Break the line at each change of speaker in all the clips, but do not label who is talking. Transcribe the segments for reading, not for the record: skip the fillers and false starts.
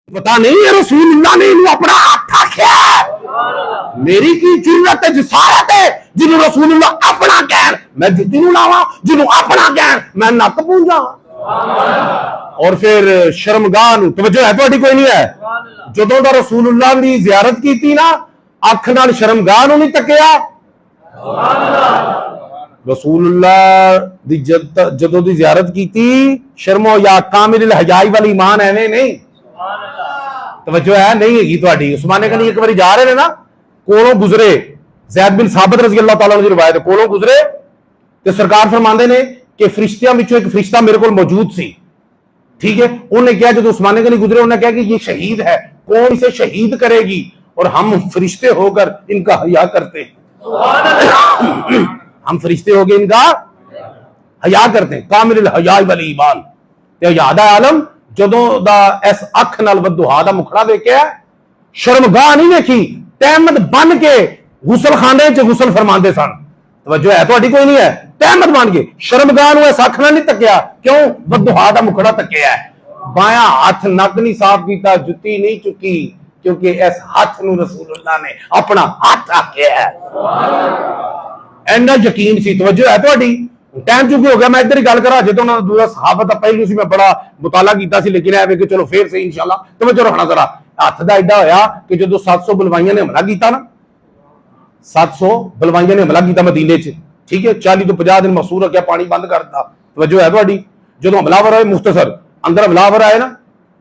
पता नहीं है रसूलुल्लाह ने इन्हें अपना हाथ आख्या मेरी की जरूरत है जिसारत है जिन्हों रसूलुल्लाह अपना कहन मैं जुत्ती नूं लावां जिन्हों अपना कहन मैं नक पूंजा और फिर शर्मगाह नूं तवज्जो है तुहाडी कोई नहीं है जदों दा रसूलुल्लाह दी ज़ियारत कीती ना अख नाल शर्मगाह नूं नहीं तकिया रसूलुल्लाह दी जदों दी ज़ियारत कीती शर्मो या कामिल हजाई वाली ईमान एवें नहीं तवज्जो है नहीं हैगी तुहाडी उस्माने गनी एक बारी जा रहे ने ना कोलों गुजरे ज़ैद बिन साबित रज़ी अल्लाह तआला अन्हु दी रिवायत कोलों गुजरे ते सरकार फरमांदे ने कि फरिश्तियां विचों एक फरिश्ता मेरे कोल मौजूद सी ठीक है उन्हें क्या जब उस्माने गनी गुजरे उन्हें कहा कि ये शहीद है कौन इसे शहीद करेगी और हम फरिश्ते होकर इनका हया करते हैं हम फरिश्ते होकर इनका हया करते हैं कामिल हया वाली ईमान ते याद है आलम जदों दा इस अख नाल बददुआ दा मुखड़ा वेखिया शर्मगाह नहीं देखी तहमत बन के गुसल खाने च गुसल फरमाते सन तवज्जो है तुहाडी कोई नहीं है तहमत बन के शर्मगाह नूं इस अख नाल नहीं तकिया क्यों बददुआ दा मुखड़ा तकिया है बायां हाथ नक नहीं साफ कीता जुत्ती नहीं चुकी क्योंकि इस हाथ नूं रसूलुल्लाह ने अपना हाथ आख्या है एना यकीन सी तवज्जो है तुहाडी टाइम चुकी हो गया मैं इधर ही गल करा जो उन्होंने दूसरा सहाबत का पहलू से मैं बड़ा मुताला किया लेकिन है कि चलो फिर से इंशाल्लाह तो मैं रखना जरा हथ का एडा होया कि जो 700 बलवाइया ने हमला किया ना 700 बलवाइया ने हमला किया मदीने च ठीक है 40 तो 50 दिन मसूर रखा पानी बंद कर दिता तवज्जो है तुहाडी जो हमलावर आए मुख्तसर अंदर हमलावर आए ना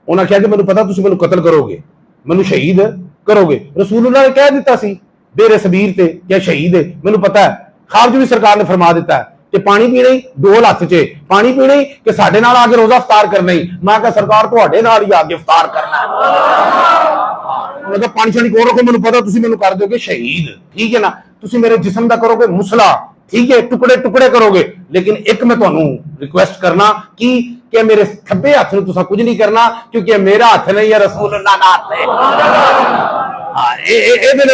उन्होंने कहा कि मैंने पता तुम मैंने कतल करोगे मैंने शहीद करोगे रसूलुल्लाह ने कह दिता सी बेरे सबीर ते क्या शहीद है मैंने पता है खारज भी सरकार ने फरमा दिता है कि पानी पीना ही डोल हथ च पानी पीना ही कि साडे नाल आके रोजा इफ्तार करना ही मैं कहा सरकार तुहाडे नाल ही आके इफ्तार करना है मैं पानी शानी को रखो मैंने पता तुसीं मैंने कर दोगे शहीद ठीक है ना तुसीं मेरे जिस्म दा करोगे मुसला ठीक है टुकड़े टुकड़े करोगे लेकिन एक मैं तुहानू रिक्वेस्ट करना कि मेरे खब्बे हथ नूं तुसां कुछ नहीं करना क्योंकि मेरा हथ नहीं है रसूलुल्लाह दा हथ है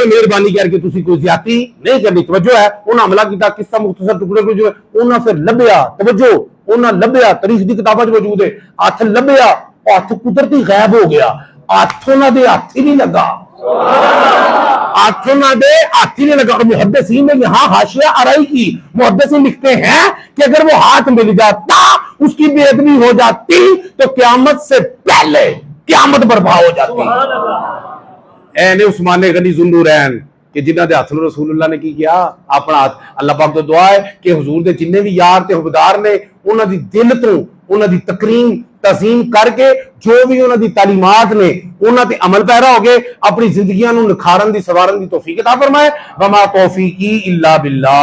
मेहरबानी करके तुसी कोई ज्यादती नहीं करनी तवज्जो है उन्हें हमला किया किस्सा मुख्तसर टुकड़े को जो उन्हें फिर लभ्या तवज्जो उन्हें लभ्या तारीख की किताबों में मौजूद है हथ लभ्या हथ कुदरती गायब हो गया हथ उन्होंने हाथ ही नहीं लगा हाथ उन्होंने हाथ ही नहीं लगा और मुहद्दिसीन ने यहाँ हाशिया अराई की मुहद्दिसीन लिखते हैं कि अगर वो हाथ मिल जाता उसकी बेअदबी हो जाती तो क़यामत से पहले क़यामत बर्पा हो जाती ऐने उस्माने गनी ज़ुन्नूरैन कि जिन्हां दे हथ नूं रसूलुल्लाह ने की किया अपना हाथ अल्लाह पाक तो दुआ है कि हुजूर दे जिन्ने भी यार ते हुबदार ने उन्हां दी दिल तो उन्हां दी तकरीम तज़ीम करके जो भी उन्हां दी तालीमात ने उन्हां ते अमल पैरा हो गए अपनी जिंदगियां नूं निखारन दी सवारन दी तौफीक अता फरमाए वमा तौफीकी इल्ला बिल्लाह।